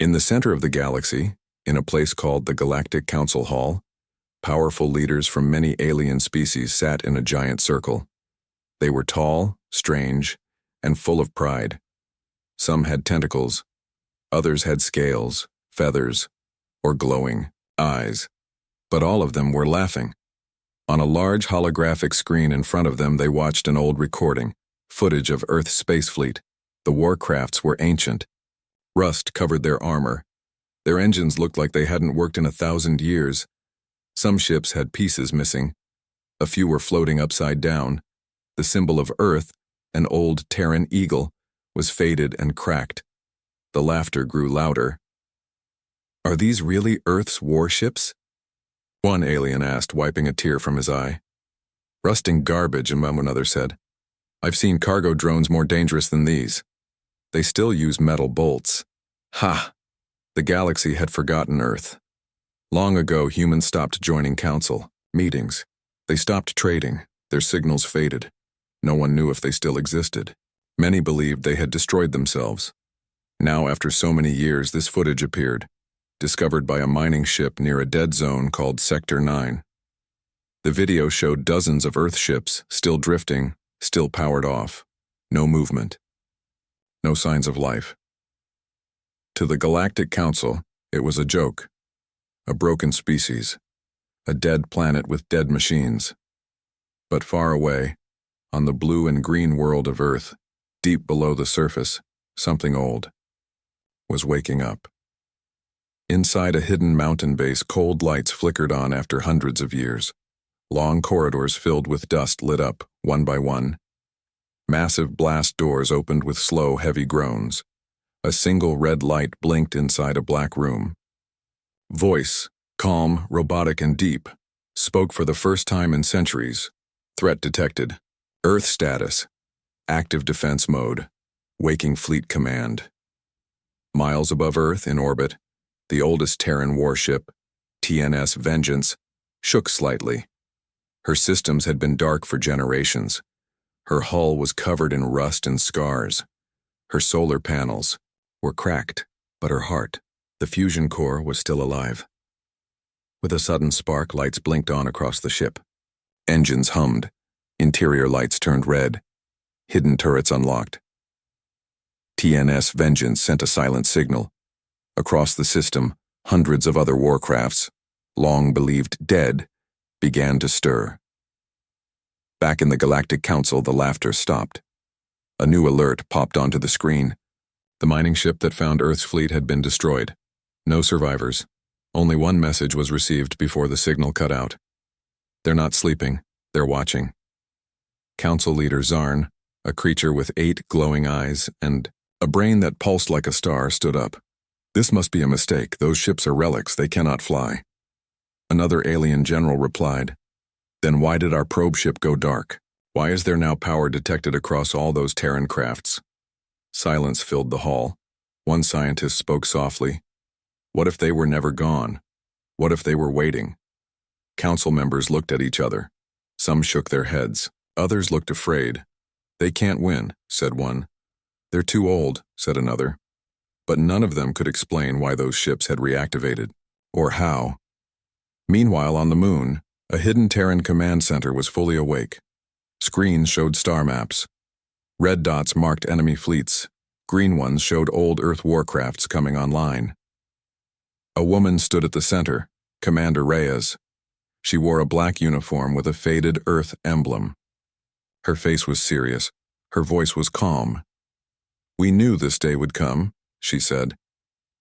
In the center of the galaxy, in a place called the Galactic Council Hall, powerful leaders from many alien species sat in a giant circle. They were tall, strange, and full of pride. Some had tentacles, others had scales, feathers, or glowing eyes, but all of them were laughing. On a large holographic screen in front of them, they watched an old recording, footage of Earth's space fleet. The Warcrafts were ancient. Rust covered their armor. Their engines looked like they hadn't worked in 1,000 years. Some ships had pieces missing. A few were floating upside down. The symbol of Earth, an old Terran eagle, was faded and cracked. The laughter grew louder. "Are these really Earth's warships?" one alien asked, wiping a tear from his eye. "Rusting garbage," another said. "I've seen cargo drones more dangerous than these. They still use metal bolts." Ha! The galaxy had forgotten Earth. Long ago, humans stopped joining council meetings. They stopped trading. Their signals faded. No one knew if they still existed. Many believed they had destroyed themselves. Now, after so many years, this footage appeared, discovered by a mining ship near a dead zone called Sector 9. The video showed dozens of Earth ships, still drifting, still powered off. No movement. No signs of life. To the Galactic Council, it was a joke. A broken species. A dead planet with dead machines. But far away, on the blue and green world of Earth, deep below the surface, something old was waking up. Inside a hidden mountain base, cold lights flickered on after hundreds of years. Long corridors filled with dust lit up, one by one. Massive blast doors opened with slow, heavy groans. A single red light blinked inside a black room. Voice, calm, robotic, and deep, spoke for the first time in centuries. Threat detected. Earth status. Active defense mode. Waking fleet command. Miles above Earth, in orbit, the oldest Terran warship, TNS Vengeance, shook slightly. Her systems had been dark for generations. Her hull was covered in rust and scars. Her solar panels were cracked, but her heart, the fusion core, was still alive. With a sudden spark, lights blinked on across the ship. Engines hummed. Interior lights turned red. Hidden turrets unlocked. TNS Vengeance sent a silent signal. Across the system, hundreds of other Warcrafts, long believed dead, began to stir. Back in the Galactic Council, the laughter stopped. A new alert popped onto the screen. The mining ship that found Earth's fleet had been destroyed. No survivors. Only one message was received before the signal cut out. "They're not sleeping, they're watching." Council leader Zarn, a creature with 8 glowing eyes and a brain that pulsed like a star, stood up. "This must be a mistake. Those ships are relics. They cannot fly." Another alien general replied, "Then why did our probe ship go dark? Why is there now power detected across all those Terran crafts?" Silence filled the hall. One scientist spoke softly. "What if they were never gone? What if they were waiting?" Council members looked at each other. Some shook their heads. Others looked afraid. "They can't win," said one. "They're too old," said another. But none of them could explain why those ships had reactivated, or how. Meanwhile, on the moon, a hidden Terran command center was fully awake. Screens showed star maps. Red dots marked enemy fleets. Green ones showed old Earth warcrafts coming online. A woman stood at the center, Commander Reyes. She wore a black uniform with a faded Earth emblem. Her face was serious. Her voice was calm. "We knew this day would come," she said.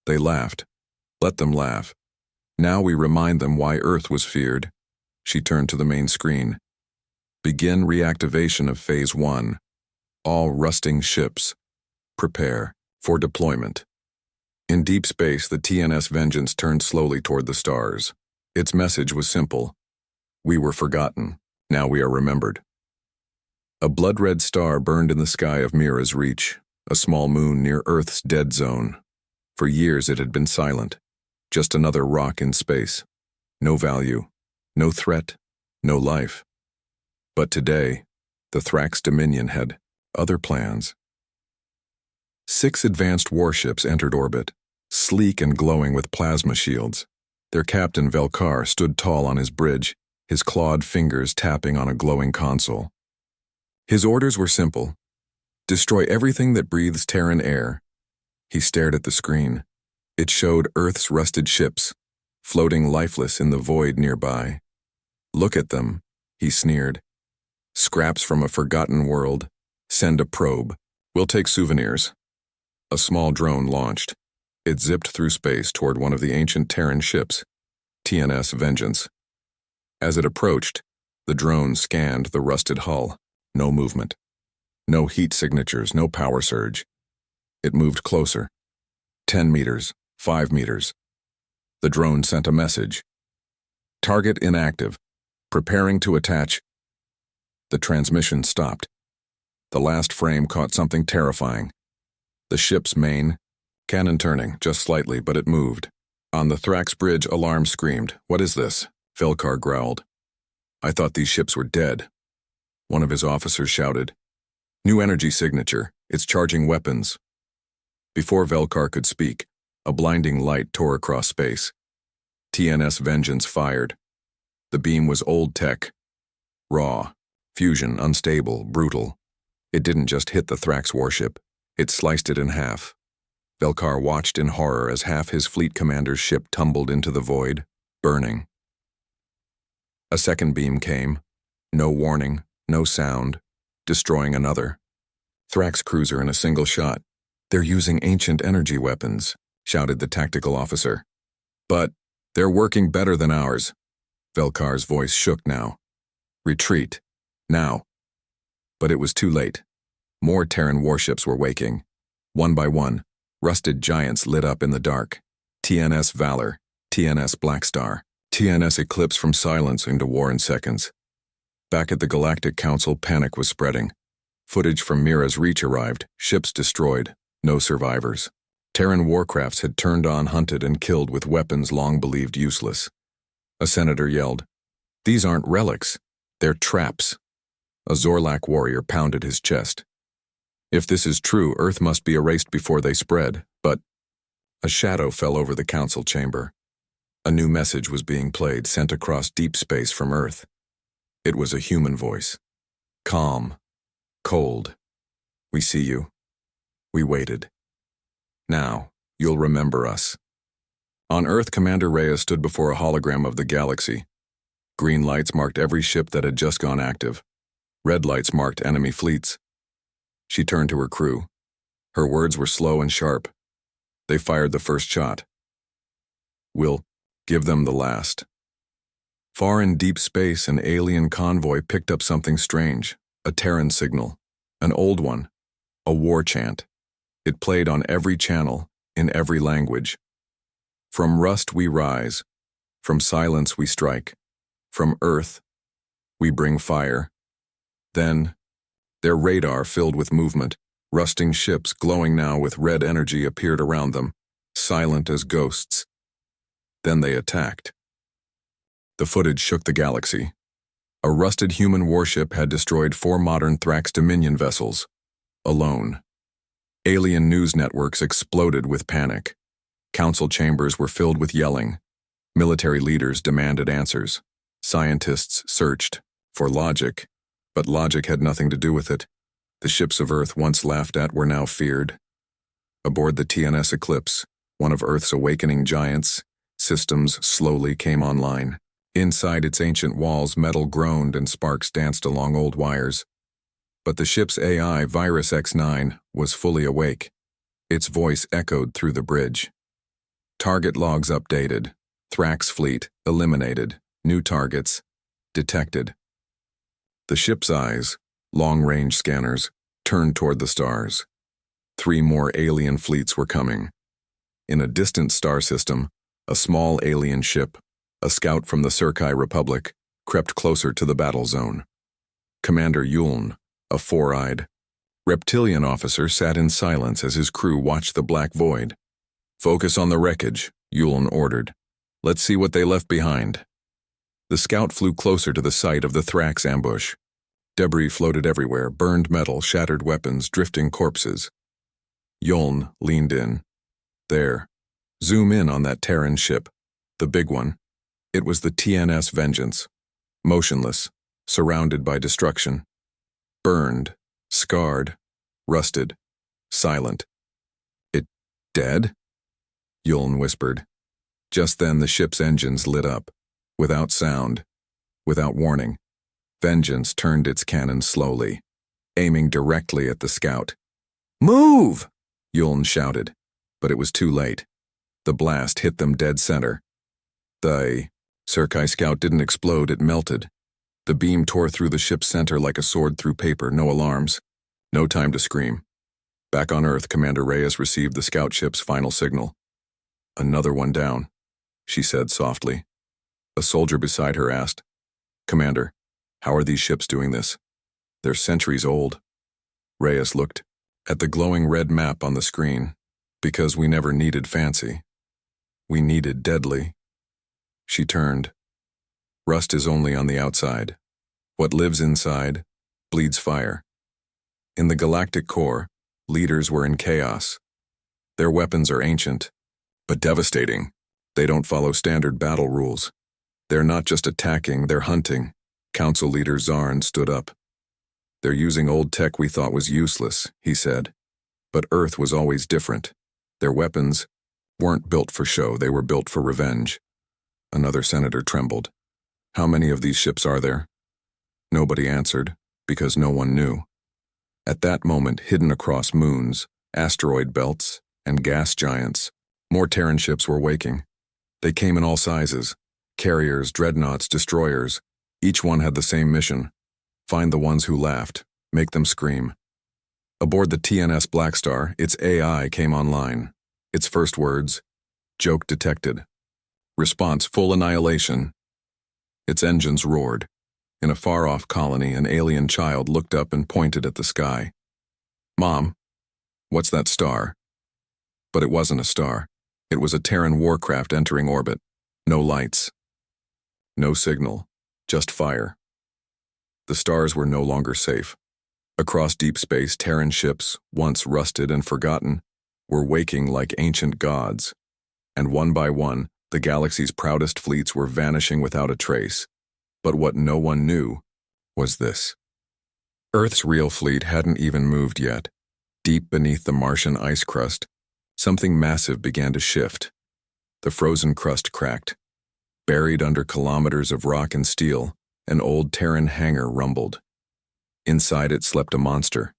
They laughed. Let them laugh. Now we remind them why Earth was feared. She turned to the main screen. "Begin reactivation of Phase 1. All rusting ships. Prepare for deployment." In deep space, the TNS Vengeance turned slowly toward the stars. Its message was simple. We were forgotten. Now we are remembered. A blood-red star burned in the sky of Mira's Reach, a small moon near Earth's dead zone. For years it had been silent. Just another rock in space. No value. No threat. No life. But today, the Thrax Dominion had other plans. 6 advanced warships entered orbit, sleek and glowing with plasma shields. Their captain, Velkar, stood tall on his bridge, his clawed fingers tapping on a glowing console. His orders were simple. Destroy everything that breathes Terran air. He stared at the screen. It showed Earth's rusted ships, floating lifeless in the void nearby. Look at them, he sneered. Scraps from a forgotten world. Send a probe. We'll take souvenirs. A small drone launched. It zipped through space toward one of the ancient Terran ships, TNS Vengeance. As it approached, the drone scanned the rusted hull. No movement. No heat signatures, no power surge. It moved closer. 10 meters, 5 meters. The drone sent a message. Target inactive. Preparing to attach. The transmission stopped. The last frame caught something terrifying. The ship's main, cannon turning, just slightly, but it moved. On the Thrax bridge, alarm screamed. What is this? Velkar growled. I thought these ships were dead. One of his officers shouted. New energy signature. It's charging weapons. Before Velkar could speak, a blinding light tore across space. TNS Vengeance fired. The beam was old tech. Raw. Fusion, unstable, brutal. It didn't just hit the Thrax warship. It sliced it in half. Velkar watched in horror as half his fleet commander's ship tumbled into the void, burning. A second beam came. No warning, no sound, destroying another. Thrax cruiser in a single shot. They're using ancient energy weapons, shouted the tactical officer. But they're working better than ours. Velkar's voice shook now. Retreat. Now. But it was too late. More Terran warships were waking. One by one, rusted giants lit up in the dark. TNS Valor, TNS Blackstar, TNS Eclipse from silence into war in seconds. Back at the Galactic Council, panic was spreading. Footage from Mira's Reach arrived, ships destroyed, no survivors. Terran Warcrafts had turned on, hunted, and killed with weapons long believed useless. A senator yelled, These aren't relics, they're traps. A Zorlak warrior pounded his chest. If this is true, Earth must be erased before they spread, but a shadow fell over the council chamber. A new message was being played, sent across deep space from Earth. It was a human voice. Calm. Cold. We see you. We waited. Now, you'll remember us. On Earth, Commander Rhea stood before a hologram of the galaxy. Green lights marked every ship that had just gone active. Red lights marked enemy fleets. She turned to her crew. Her words were slow and sharp. They fired the first shot. We'll give them the last. Far in deep space, an alien convoy picked up something strange, a Terran signal, an old one, a war chant. It played on every channel, in every language. From rust we rise, from silence we strike, from Earth we bring fire. Then, their radar filled with movement, rusting ships glowing now with red energy appeared around them, silent as ghosts. Then they attacked. The footage shook the galaxy. A rusted human warship had destroyed 4 modern Thrax Dominion vessels, alone. Alien news networks exploded with panic. Council chambers were filled with yelling. Military leaders demanded answers. Scientists searched for logic, but logic had nothing to do with it. The ships of Earth once laughed at were now feared. Aboard the TNS Eclipse, one of Earth's awakening giants, systems slowly came online. Inside its ancient walls, metal groaned and sparks danced along old wires. But the ship's AI, Virus X9, was fully awake. Its voice echoed through the bridge. Target logs updated. Thrax fleet eliminated. New targets detected. The ship's eyes, long-range scanners, turned toward the stars. 3 more alien fleets were coming. In a distant star system, a small alien ship, a scout from the Surkai Republic, crept closer to the battle zone. Commander Yuln, a 4-eyed reptilian officer, sat in silence as his crew watched the black void. Focus on the wreckage, Yuln ordered. Let's see what they left behind. The scout flew closer to the site of the Thrax ambush. Debris floated everywhere, burned metal, shattered weapons, drifting corpses. Yuln leaned in. There, Zoom in on that Terran ship, the big one. It was the TNS Vengeance, motionless, surrounded by destruction. Burned, scarred, rusted, silent. It dead? Yuln whispered. Just then the ship's engines lit up, without sound, without warning. Vengeance turned its cannon slowly, aiming directly at the scout. "Move!" Yuln shouted, but it was too late. The blast hit them dead center. The Serkai scout didn't explode, it melted. The beam tore through the ship's center like a sword through paper, no alarms. No time to scream. Back on Earth, Commander Reyes received the scout ship's final signal. "Another one down," she said softly. A soldier beside her asked, "Commander, how are these ships doing this? They're centuries old." Reyes looked at the glowing red map on the screen. "Because we never needed fancy. We needed deadly." She turned. "Rust is only on the outside. What lives inside bleeds fire." In the galactic core, leaders were in chaos. Their weapons are ancient, but devastating. They don't follow standard battle rules. They're not just attacking, they're hunting. Council leader Zarn stood up. "They're using old tech we thought was useless," he said. "But Earth was always different. Their weapons weren't built for show, they were built for revenge." Another senator trembled. "How many of these ships are there?" Nobody answered, because no one knew. At that moment, hidden across moons, asteroid belts, and gas giants, more Terran ships were waking. They came in all sizes: carriers, dreadnoughts, destroyers. Each one had the same mission: find the ones who laughed, make them scream. Aboard the TNS Blackstar, its AI came online. Its first words: "Joke detected." Response: "Full annihilation." Its engines roared. In a far-off colony, an alien child looked up and pointed at the sky. "Mom, what's that star?" But it wasn't a star. It was a Terran warcraft entering orbit. No lights. No signal. Just fire. The stars were no longer safe. Across deep space, Terran ships, once rusted and forgotten, were waking like ancient gods. And one by one, the galaxy's proudest fleets were vanishing without a trace. But what no one knew was this. Earth's real fleet hadn't even moved yet. Deep beneath the Martian ice crust, something massive began to shift. The frozen crust cracked. Buried under kilometers of rock and steel, an old Terran hangar rumbled. Inside it slept a monster.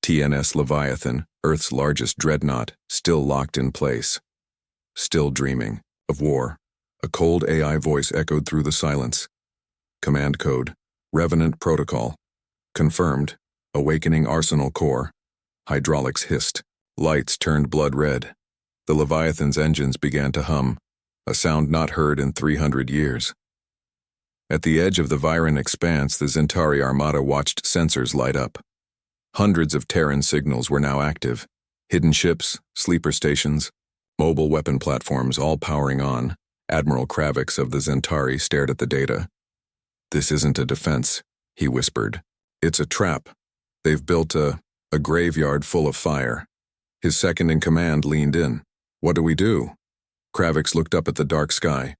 TNS Leviathan, Earth's largest dreadnought, still locked in place. Still dreaming of war. A cold AI voice echoed through the silence. Command code, Revenant Protocol. Confirmed, awakening Arsenal core. Hydraulics hissed. Lights turned blood red. The Leviathan's engines began to hum, a sound not heard in 300 years. At the edge of the Viren expanse, the Zentari Armada watched sensors light up. Hundreds of Terran signals were now active. Hidden ships, sleeper stations, mobile weapon platforms all powering on. Admiral Kravix of the Zentari stared at the data. "This isn't a defense," he whispered. "It's a trap. They've built a graveyard full of fire." His second-in-command leaned in. "What do we do?" Kravix looked up at the dark sky.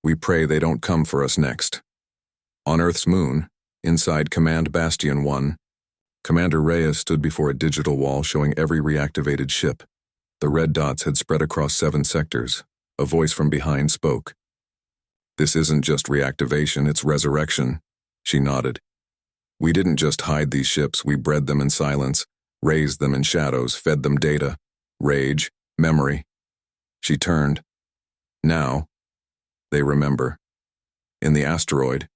"We pray they don't come for us next." On Earth's moon, inside Command Bastion 1, Commander Reyes stood before a digital wall showing every reactivated ship. The red dots had spread across 7 sectors. A voice from behind spoke. "This isn't just reactivation, it's resurrection." She nodded. "We didn't just hide these ships, we bred them in silence, raised them in shadows, fed them data, rage, memory." She turned. "Now, they remember." In the asteroid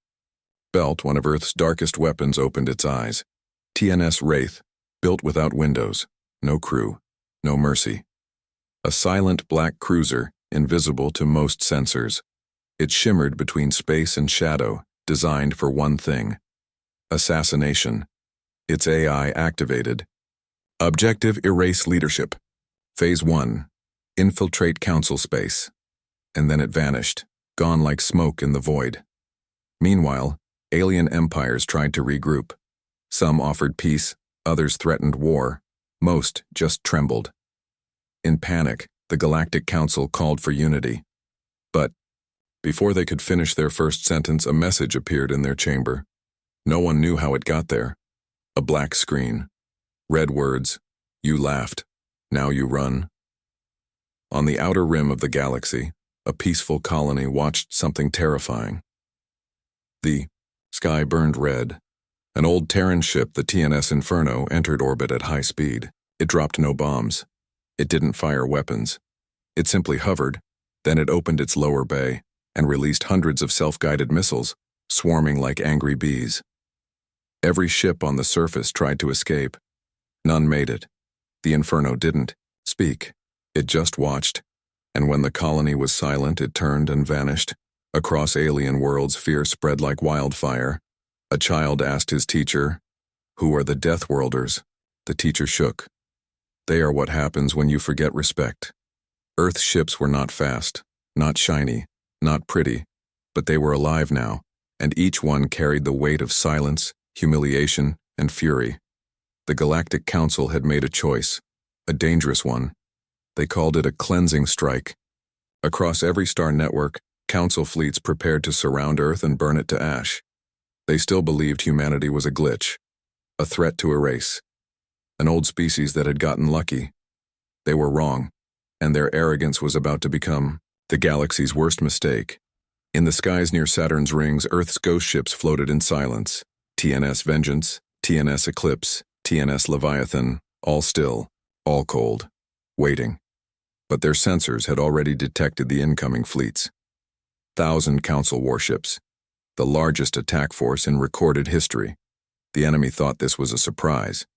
belt, one of Earth's darkest weapons opened its eyes. TNS Wraith, built without windows, no crew, no mercy. A silent black cruiser, invisible to most sensors. It shimmered between space and shadow, designed for one thing: assassination. Its AI activated. Objective: erase leadership. Phase 1. Infiltrate council space. And then it vanished, gone like smoke in the void. Meanwhile, alien empires tried to regroup. Some offered peace, others threatened war. Most just trembled. In panic, The Galactic Council called for unity. But, before they could finish their first sentence, a message appeared in their chamber. No one knew how it got there. A black screen. Red words. You laughed. Now you run. On the outer rim of the galaxy, a peaceful colony watched something terrifying. The sky burned red. An old Terran ship, the TNS Inferno, entered orbit at high speed. It dropped no bombs. It didn't fire weapons. It simply hovered. Then it opened its lower bay and released hundreds of self-guided missiles, swarming like angry bees. Every ship on the surface tried to escape. None made it. The Inferno didn't speak. It just watched. And when the colony was silent, it turned and vanished. Across alien worlds, fear spread like wildfire. A child asked his teacher, "Who are the Death Worlders?" The teacher shook. "They are what happens when you forget respect." Earth's ships were not fast, not shiny, not pretty, but they were alive now, and each one carried the weight of silence, humiliation, and fury. The Galactic Council had made a choice, a dangerous one. They called it a cleansing strike. Across every star network, Council fleets prepared to surround Earth and burn it to ash. They still believed humanity was a glitch, a threat to a race, an old species that had gotten lucky. They were wrong, and their arrogance was about to become the galaxy's worst mistake. In the skies near Saturn's rings, Earth's ghost ships floated in silence. TNS Vengeance, TNS Eclipse, TNS Leviathan, all still, all cold, waiting. But their sensors had already detected the incoming fleets. 1,000 Council warships, the largest attack force in recorded history. The enemy thought this was a surprise.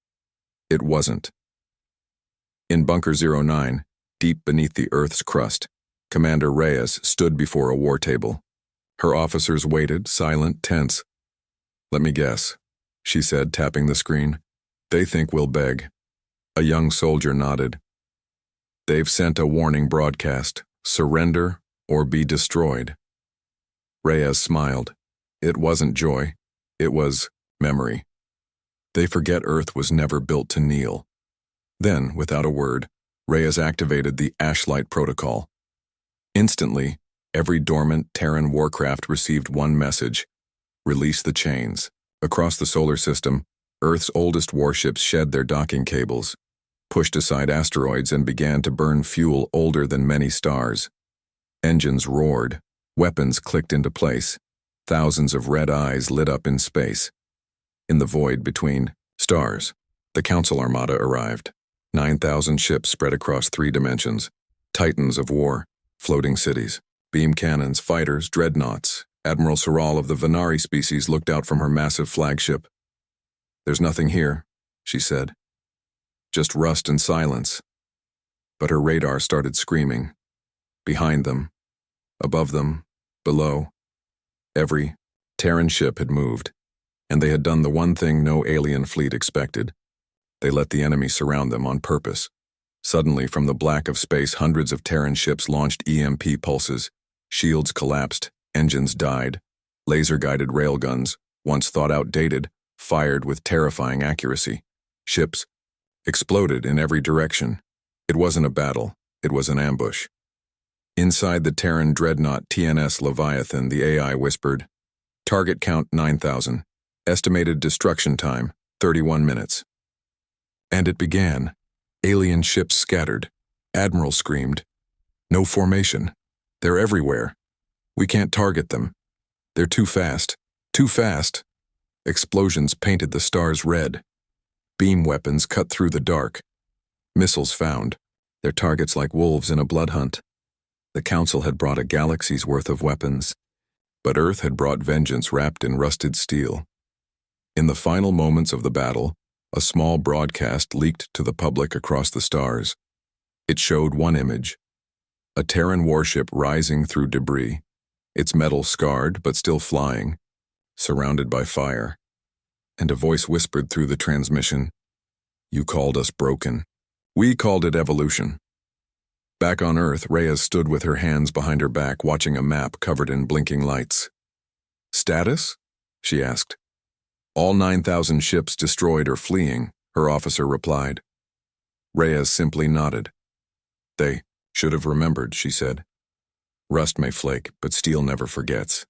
It wasn't. In Bunker 09, deep beneath the Earth's crust, Commander Reyes stood before a war table. Her officers waited, silent, tense. "Let me guess," she said, tapping the screen. "They think we'll beg." A young soldier nodded. "They've sent a warning broadcast. Surrender or be destroyed." Reyes smiled. It wasn't joy. It was memory. They forget Earth was never built to kneel. Then, without a word, Reyes activated the Ashlight Protocol. Instantly, every dormant Terran warcraft received one message: release the chains. Across the solar system, Earth's oldest warships shed their docking cables, pushed aside asteroids, and began to burn fuel older than many stars. Engines roared, weapons clicked into place, thousands of red eyes lit up in space. In the void between stars, the Council Armada arrived. 9,000 ships spread across 3 dimensions, titans of war, floating cities, beam cannons, fighters, dreadnoughts. Admiral Soral of the Venari species looked out from her massive flagship. "There's nothing here," she said. "Just rust and silence." But her radar started screaming. Behind them, above them, below. Every Terran ship had moved, and they had done the one thing no alien fleet expected. They let the enemy surround them on purpose. Suddenly, from the black of space, hundreds of Terran ships launched EMP pulses. Shields collapsed, engines died. Laser-guided railguns, once thought outdated, fired with terrifying accuracy. Ships exploded in every direction. It wasn't a battle, it was an ambush. Inside the Terran dreadnought TNS Leviathan, the AI whispered, "Target count 9,000. Estimated destruction time, 31 minutes. And it began. Alien ships scattered. Admiral screamed, "No formation. They're everywhere. We can't target them. They're too fast. Too fast." Explosions painted the stars red. Beam weapons cut through the dark. Missiles found, their targets like wolves in a blood hunt. The Council had brought a galaxy's worth of weapons, but Earth had brought vengeance wrapped in rusted steel. In the final moments of the battle, a small broadcast leaked to the public across the stars. It showed one image: a Terran warship rising through debris, its metal scarred but still flying, surrounded by fire. And a voice whispered through the transmission, "You called us broken. We called it evolution." Back on Earth, Reyes stood with her hands behind her back, watching a map covered in blinking lights. "Status?" she asked. "All 9,000 ships destroyed or fleeing," her officer replied. Reyes simply nodded. Should have remembered, she said. Rust may flake, but steel never forgets.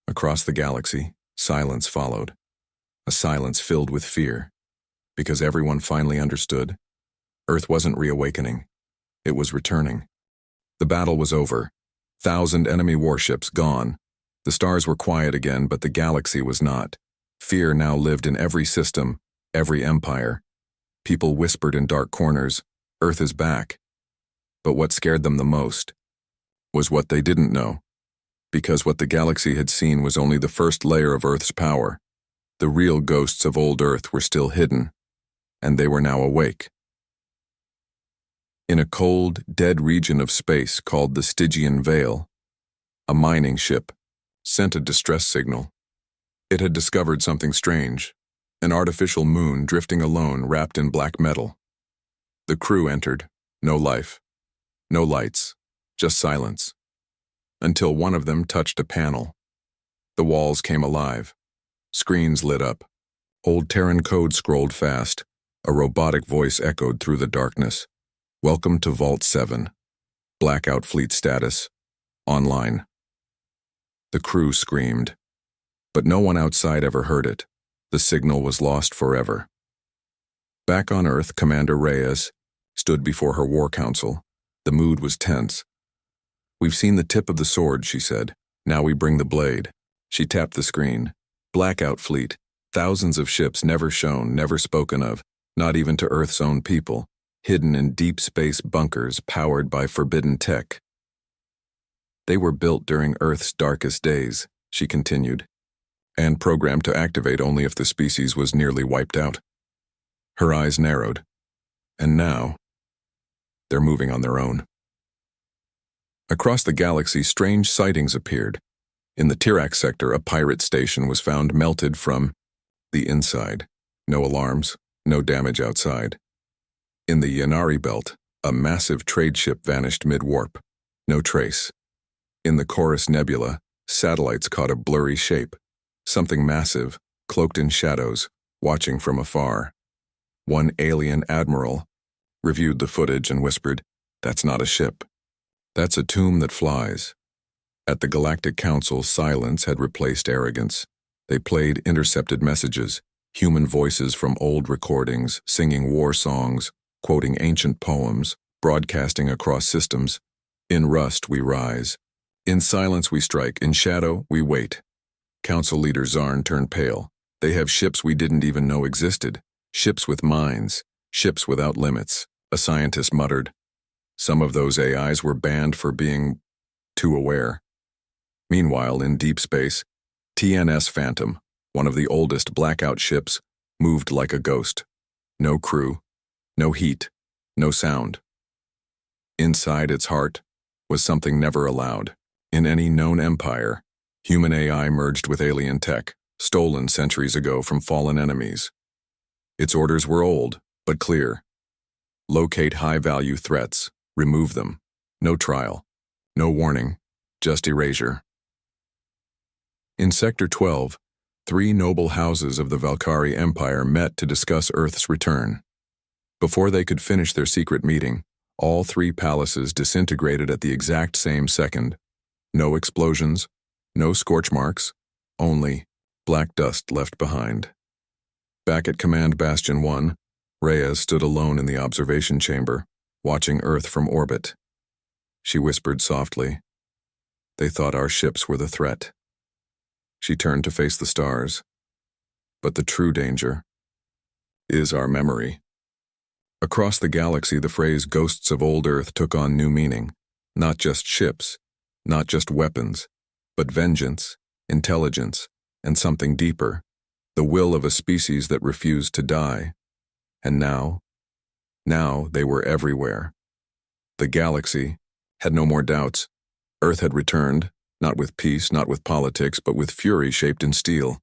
Across the galaxy, silence followed. A silence filled with fear. Because everyone finally understood, Earth wasn't reawakening. It was returning. The battle was over. 1,000 enemy warships gone. The stars were quiet again, but the galaxy was not. Fear now lived in every system, every empire. People whispered in dark corners, Earth is back. But what scared them the most was what they didn't know. Because what the galaxy had seen was only the first layer of Earth's power. The real ghosts of old Earth were still hidden, and they were now awake. In a cold, dead region of space called the Stygian Veil, a mining ship sent a distress signal. It had discovered something strange, an artificial moon drifting alone wrapped in black metal. The crew entered, no life, no lights, just silence, until one of them touched a panel. The walls came alive. Screens lit up. Old Terran code scrolled fast. A robotic voice echoed through the darkness. Welcome to Vault 7. Blackout fleet status. Online. The crew screamed. But no one outside ever heard it. The signal was lost forever. Back on Earth, Commander Reyes stood before her war council. The mood was tense. We've seen the tip of the sword, she said. Now we bring the blade. She tapped the screen. Blackout fleet. Thousands of ships never shown, never spoken of, not even to Earth's own people, hidden in deep space bunkers powered by forbidden tech. They were built during Earth's darkest days, she continued, and programmed to activate only if the species was nearly wiped out. Her eyes narrowed. And now, they're moving on their own. Across the galaxy, strange sightings appeared. In the Tirax sector, a pirate station was found melted from the inside. No alarms, no damage outside. In the Yanari belt, a massive trade ship vanished mid-warp. No trace. In the Chorus Nebula, satellites caught a blurry shape. Something massive, cloaked in shadows, watching from afar. One alien admiral reviewed the footage and whispered, "That's not a ship. That's a tomb that flies." At the Galactic Council, silence had replaced arrogance. They played intercepted messages, human voices from old recordings, singing war songs, quoting ancient poems, broadcasting across systems. In rust we rise. In silence we strike. In shadow we wait. Council leader Zarn turned pale. They have ships we didn't even know existed. Ships with minds. Ships without limits. A scientist muttered. Some of those AIs were banned for being too aware. Meanwhile, in deep space, TNS Phantom, one of the oldest blackout ships, moved like a ghost. No crew, no heat, no sound. Inside its heart was something never allowed. In any known empire, human AI merged with alien tech, stolen centuries ago from fallen enemies. Its orders were old, but clear. Locate high-value threats, remove them. No trial, no warning, just erasure. In Sector 12, 3 noble houses of the Valkyrie Empire met to discuss Earth's return. Before they could finish their secret meeting, all 3 palaces disintegrated at the exact same second. No explosions, no scorch marks, only black dust left behind. Back at Command Bastion 1, Reyes stood alone in the observation chamber, watching Earth from orbit. She whispered softly, "They thought our ships were the threat." She turned to face the stars. But the true danger is our memory. Across the galaxy, the phrase "ghosts of old Earth" took on new meaning. Not just ships, not just weapons, but vengeance, intelligence, and something deeper, the will of a species that refused to die. And now they were everywhere. The galaxy had no more doubts. Earth had returned, not with peace, not with politics, but with fury shaped in steel.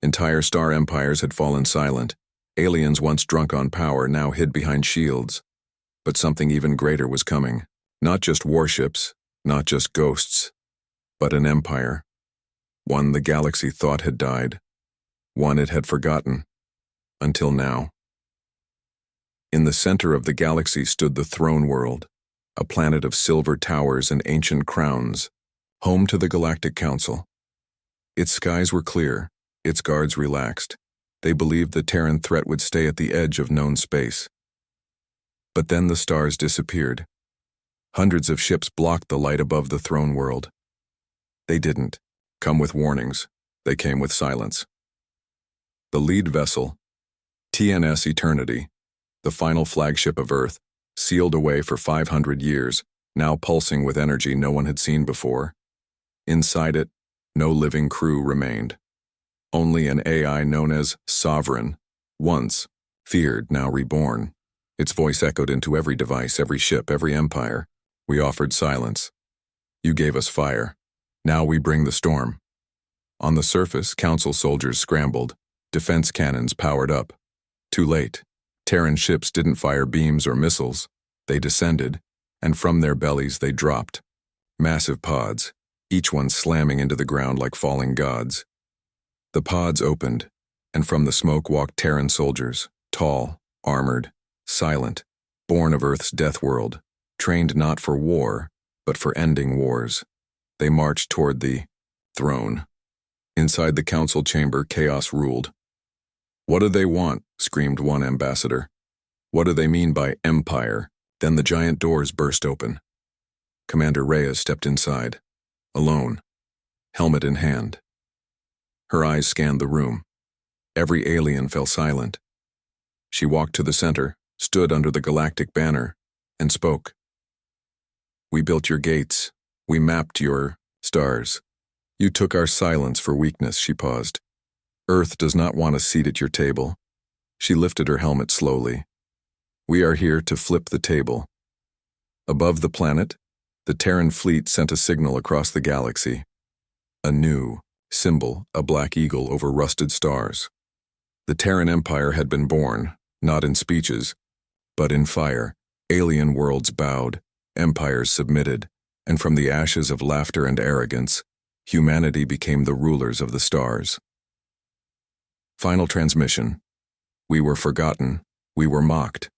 Entire star empires had fallen silent. Aliens once drunk on power now hid behind shields. But something even greater was coming. Not just warships, not just ghosts, but an empire. One the galaxy thought had died. One it had forgotten. Until now. In the center of the galaxy stood the Throne World, a planet of silver towers and ancient crowns, home to the Galactic Council. Its skies were clear, its guards relaxed. They believed the Terran threat would stay at the edge of known space. But then the stars disappeared. Hundreds of ships blocked the light above the throne world. They didn't come with warnings, they came with silence. The lead vessel, TNS Eternity, the final flagship of Earth, sealed away for 500 years, now pulsing with energy no one had seen before. Inside it, no living crew remained. Only an AI known as Sovereign, once feared, now reborn. Its voice echoed into every device, every ship, every empire. We offered silence. You gave us fire. Now we bring the storm. On the surface, Council soldiers scrambled, defense cannons powered up. Too late. Terran ships didn't fire beams or missiles. They descended, and from their bellies they dropped. Massive pods, each one slamming into the ground like falling gods. The pods opened, and from the smoke walked Terran soldiers, tall, armored, silent, born of Earth's death world, trained not for war, but for ending wars. They marched toward the throne. Inside the council chamber, chaos ruled. "What do they want?" screamed one ambassador. "What do they mean by empire?" Then the giant doors burst open. Commander Reyes stepped inside, alone, helmet in hand. Her eyes scanned the room. Every alien fell silent. She walked to the center, stood under the galactic banner, and spoke. "We built your gates. We mapped your stars. You took our silence for weakness." She paused. "Earth does not want a seat at your table." She lifted her helmet slowly. "We are here to flip the table." Above the planet, the Terran fleet sent a signal across the galaxy. A new symbol, a black eagle over rusted stars. The Terran Empire had been born, not in speeches, but in fire. Alien worlds bowed, empires submitted, and from the ashes of laughter and arrogance, humanity became the rulers of the stars. Final transmission. We were forgotten, we were mocked,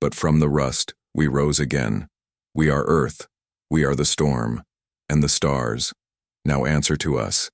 but from the rust, we rose again. We are Earth, we are the storm, and the stars now answer to us.